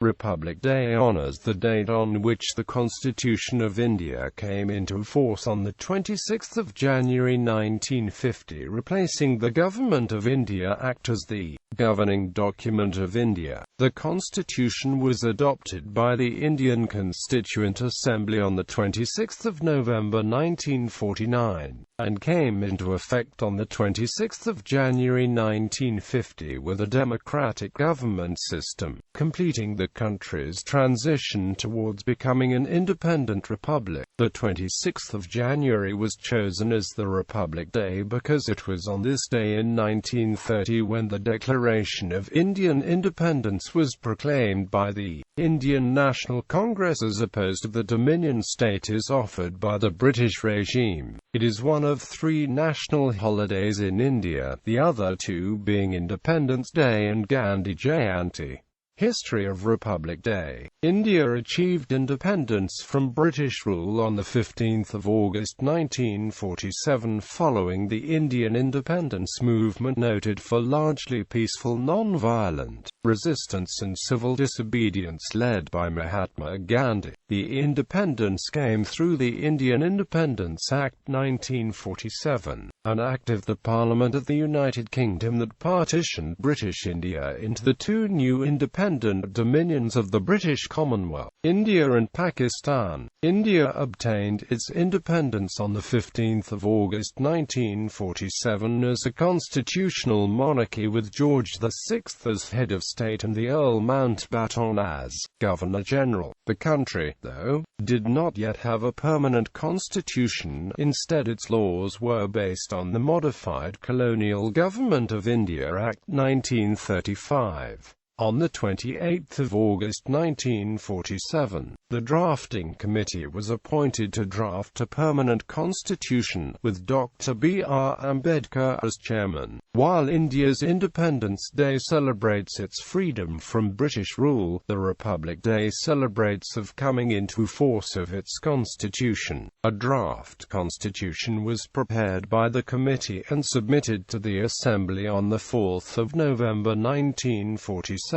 Republic Day honours the date on which the Constitution of India came into force on the 26th of January 1950, replacing the Government of India Act as the governing document of India. The Constitution was adopted by the Indian Constituent Assembly on the 26th of November 1949, and came into effect on the 26th of January 1950 with a democratic government system, completing the country's transition towards becoming an independent republic. The 26th of January was chosen as the Republic Day because it was on this day in 1930 when the Declaration of Indian Independence was proclaimed by the Indian National Congress as opposed to the Dominion status offered by the British regime. It is one of three national holidays in India, the other two being Independence Day and Gandhi Jayanti. History of Republic Day. India achieved independence from British rule on 15 August 1947 following the Indian independence movement noted for largely peaceful non-violent resistance and civil disobedience led by Mahatma Gandhi. The independence came through the Indian Independence Act 1947, an act of the Parliament of the United Kingdom that partitioned British India into the two new independent dominions of the British Commonwealth, India and Pakistan. India obtained its independence on 15 August 1947 as a constitutional monarchy with George VI as head of state and the Earl Mountbatten as Governor-General. The country, though, did not yet have a permanent constitution. Instead, its laws were based on the modified Colonial Government of India Act 1935. On 28 August 1947, the drafting committee was appointed to draft a permanent constitution, with Dr. B.R. Ambedkar as chairman. While India's Independence Day celebrates its freedom from British rule, the Republic Day celebrates the coming into force of its constitution. A draft constitution was prepared by the committee and submitted to the Assembly on 4 November 1947.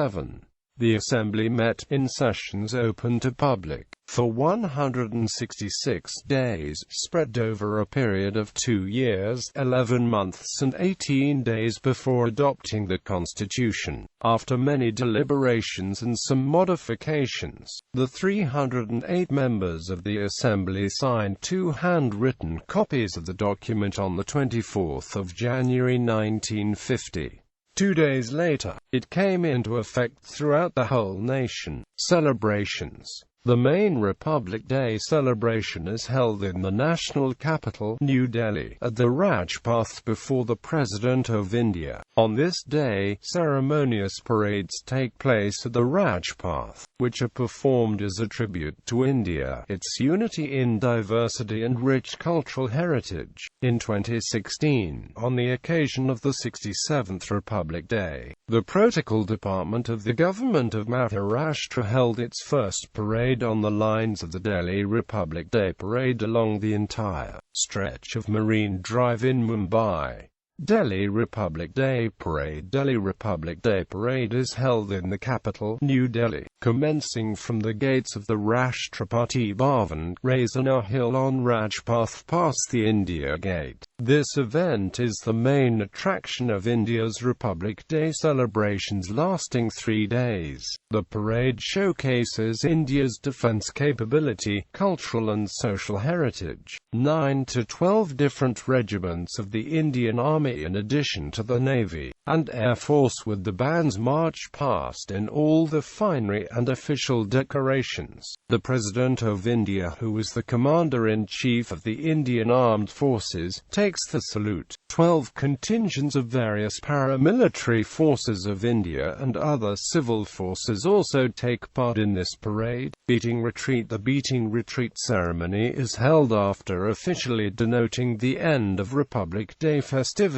The Assembly met, in sessions open to public, for 166 days, spread over a period of 2 years, 11 months and 18 days before adopting the Constitution. After many deliberations and some modifications, the 308 members of the Assembly signed two handwritten copies of the document on 24 January 1950. 2 days later, it came into effect throughout the whole nation. Celebrations. The main Republic Day celebration is held in the national capital, New Delhi, at the Rajpath before the President of India. On this day, ceremonious parades take place at the Rajpath, which are performed as a tribute to India, its unity in diversity and rich cultural heritage. In 2016, on the occasion of the 67th Republic Day, the Protocol Department of the Government of Maharashtra held its first parade on the lines of the Delhi Republic Day Parade along the entire stretch of Marine Drive in Mumbai. Delhi Republic Day Parade. Delhi Republic Day Parade is held in the capital, New Delhi, commencing from the gates of the Rashtrapati Bhavan, Raizana Hill on Rajpath past the India Gate. This event is the main attraction of India's Republic Day celebrations lasting 3 days. The parade showcases India's defense capability, cultural and social heritage. 9 to 12 different regiments of the Indian Army in addition to the Navy and Air Force with the bands march past in all the finery and official decorations. The President of India, who is the Commander-in-Chief of the Indian Armed Forces, takes the salute. 12 contingents of various paramilitary forces of India and other civil forces also take part in this parade. Beating retreat. The beating retreat ceremony is held after officially denoting the end of Republic Day festivities.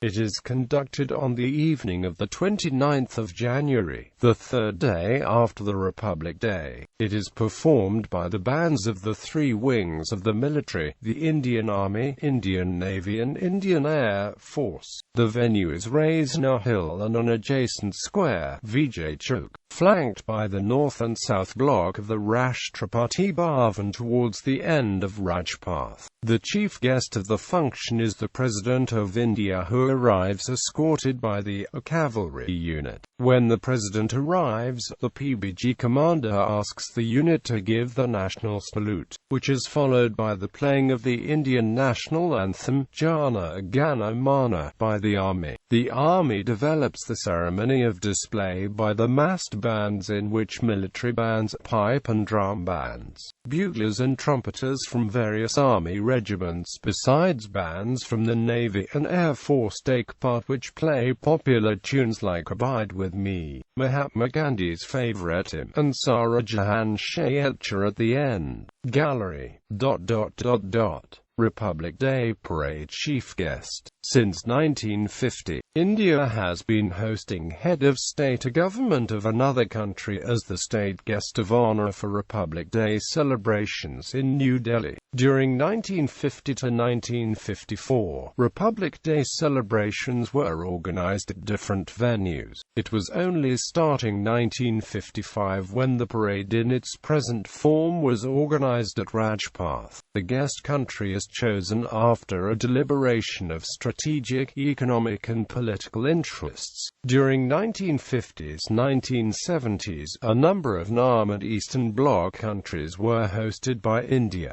It is conducted on the evening of the 29th of January, the third day after after the Republic Day. It is performed by the bands of the three wings of the military, the Indian Army, Indian Navy and Indian Air Force. The venue is raised on a hill and an adjacent square, Vijay Chowk, flanked by the north and south block of the Rashtrapati Bhavan towards the end of Rajpath. The chief guest of the function is the President of India, who arrives escorted by the cavalry unit. When the President arrives, the PBG commander asks the unit to give the national salute, which is followed by the playing of the Indian national anthem, Jana Gana Mana, by the army. The army develops the ceremony of display by the massed bands, in which military bands, pipe and drum bands, buglers and trumpeters from various army regiments, besides bands from the Navy and Air Force, take part, which play popular tunes like Abide With Me, Mahatma Gandhi's favourite hymn, and Sara Jahan Shayetcha at the end. Gallery. Republic Day Parade Chief Guest. Since 1950, India has been hosting head of state, a government of another country, as the state guest of honor for Republic Day celebrations in New Delhi. During 1950 to 1954, Republic Day celebrations were organized at different venues. It was only starting 1955 when the parade in its present form was organized at Rajpath. The guest country is chosen after a deliberation of strategic, economic and political interests. During 1950s, 1970s, a number of NAM and Eastern Bloc countries were hosted by India.